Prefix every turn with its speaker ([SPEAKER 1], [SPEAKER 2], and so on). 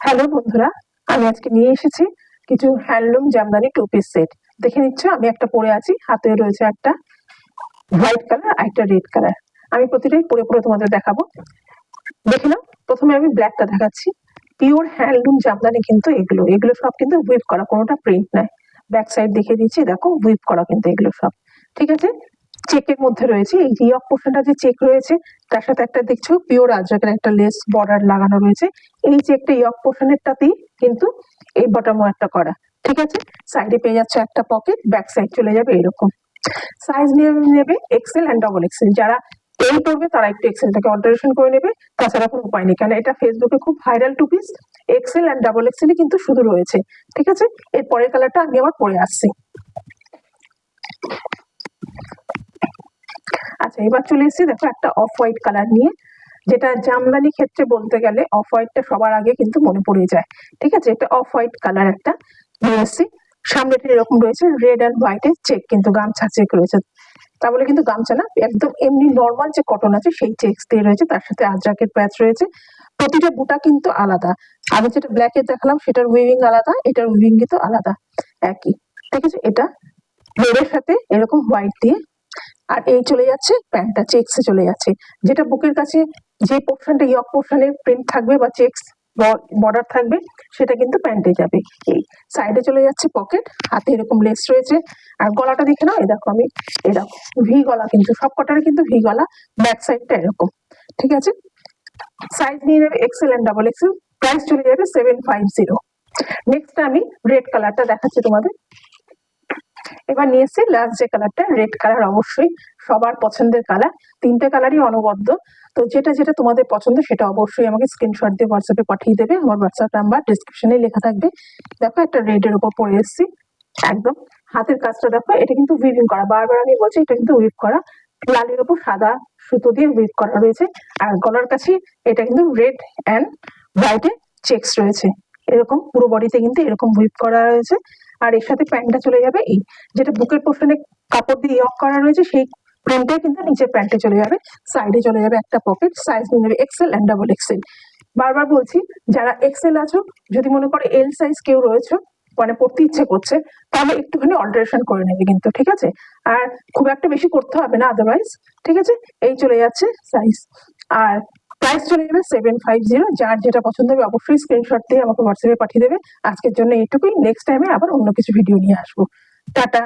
[SPEAKER 1] Hello বন্ধুরা, আমি আজকে নিয়ে এসেছি কিছু handloom jamdani two piece set. দেখে নিচ্ছ, আমি একটা পরে আছি, হাতে রয়েছে একটা হোয়াইট কালার আর একটা রেড কালার। আমি প্রতিটাই পরে পরে তোমাদের দেখাবো। দেখে নাও, প্রথমে আমি ব্ল্যাকটা দেখাচ্ছি। পিওর হ্যান্ডলুম জামদানি কিন্তু এগুলো এগুলো সব কিন্তু হুইপ করা, কোনোটা প্রিন্ট নয়। ব্যাক সাইড দেখিয়ে দিচ্ছি, দেখো হুইপ করা কিন্তু এগুলো সব। ঠিক আছে, চেকের মধ্যে রয়েছে এই রিয়ক পোর্শনটা, যে চেক রয়েছে তার সাথে একটা দেখছো পিওর আজরাকের একটা লেস বর্ডার লাগানো রয়েছে। এই চেকটা ইয়ক পোর্শনেরটাতেই কিন্তু এই বটম ওয়ার্কটা করা। ঠিক আছে, সাইডে পেয়ে যাচ্ছে একটা পকেট, ব্যাক সাইড চলে যাবে এরকম। সাইজ নিয়ে নেবে এক্সেল এন্ড ডবল এক্সেল। যারা এল করবে তারা একটু এক্সেলটাকে অল্টারেশন করে নেবে, তাছাড়া কোনো উপায় নেই, কারণ এটা ফেসবুকে খুব viral two piece. XL and double এক্সেলই কিন্তু শুধু রয়েছে। ঠিক আছে, এর পরের কালারটা আমি আবার পরে আসছি। আচ্ছা, এবার চলে এসেছি দেখো একটা অফ হোয়াইট কালার নিয়ে, যেটা জামদানি ক্ষেত্রে বলতে গেলে অফ হোয়াইটটা সবার আগে কিন্তু মনে পড়ে যায়। ঠিক আছে, এটা অফ হোয়াইট কালার একটা নিয়ে এসেছি। সামনেটা এরকম রয়েছে রেড অ্যান্ড হোয়াইটের চেক, কিন্তু গামছা চেক রয়েছে। তা বলে কিন্তু গামছা না, একদম এমনি নর্মাল যে কটন আছে সেই চেক্স দিয়ে রয়েছে, তার সাথে আজরাকের প্যাচ রয়েছে। প্রতিটা বুটা কিন্তু আলাদা। আমি যেটা ব্ল্যাকে দেখালাম সেটার উইভিং আলাদা, এটার উইভিং কিন্তু আলাদা, একই। ঠিক আছে, এটা রেডের সাথে এরকম হোয়াইট দিয়ে, আর এই চলে যাচ্ছে প্যান্টটা চেক্সে চলে যাচ্ছে। যেটা বুকের কাছে যে পোর্শনটা ইয়ক পোর্শনের প্রিন্ট থাকবে বা চেক্স বর্ডার থাকবে, সেটা কিন্তু প্যান্টে যাবে। এই সাইডে চলে যাচ্ছে পকেট, হাতে এরকম লেস রয়েছে। আর গলাটা দেখে নাও, এই দেখো আমি এরকম ভি গলা, কিন্তু সব কটারে কিন্তু ভি গলা, ব্যাক সাইডটা এরকম। ঠিক আছে, সাইজ নিয়ে নেবে XL and double XL. Price চলে যাবে 750। নেক্সট আমি রেড কালারটা দেখাচ্ছি তোমাদের। এবার নিয়ে এসেছি লাস্ট যে কালারটা, রেড কালার অবশ্যই সবার পছন্দের কালার। তিনটে কালারই অনবদ্য। তো যেটা যেটা তোমাদের পছন্দ সেটা অবশ্যই আমাকে স্ক্রিনশট দিয়ে হোয়াটসঅ্যাপে পাঠিয়ে দেবে। আমার হোয়াটসঅ্যাপ নাম্বার ডিসক্রিপশনে লেখা থাকবে। দেখো একটা রেডের উপর পরে এসেছি, একদম হাতের কাজটা দেখো, এটা কিন্তু উইভিং করা, বারবার আমি বলছি এটা কিন্তু উইভ করা। লালের উপর সাদা সুতো দিয়ে উইভ করা রয়েছে। আর গলার কাছে এটা কিন্তু রেড অ্যান্ড হোয়াইটে চেক্স রয়েছে। এরকম পুরো বডিতে কিন্তু এরকম উইভ করা রয়েছে। আর এর সাথে প্যান্টটা চলে যাবে এই, যেটা বুকের পোর্শনে কাপড় দিয়ে ইয়ক করা রয়েছে সেই প্রিন্টে কিন্তু নিচের প্যান্টে চলে যাবে। সাইডে চলে যাবে একটা পকেট। সাইজ নিয়ে যাবে এক্সেল এন্ড ডাবল এক্সেল। বারবার বলছি, যারা এক্সেল আছো, যদি মনে করো এল সাইজ কেউ রয়েছে, মানে পড়তে ইচ্ছে করছে, তাহলে একটুখানি অল্টারেশন করে নেবে কিন্তু। ঠিক আছে, আর খুব একটা বেশি করতে হবে না আদারওয়াইজ। ঠিক আছে, এই চলে যাচ্ছে সাইজ। আর প্রাইস চলে যাবে 750। যার যেটা পছন্দ হবে অবশ্যই স্ক্রিনশট দিয়ে আমাকে হোয়াটসঅ্যাপে পাঠিয়ে দেবে। আজকের জন্য এইটুকুই, নেক্সট টাইমে আবার অন্য কিছু ভিডিও নিয়ে আসবো। টাটা।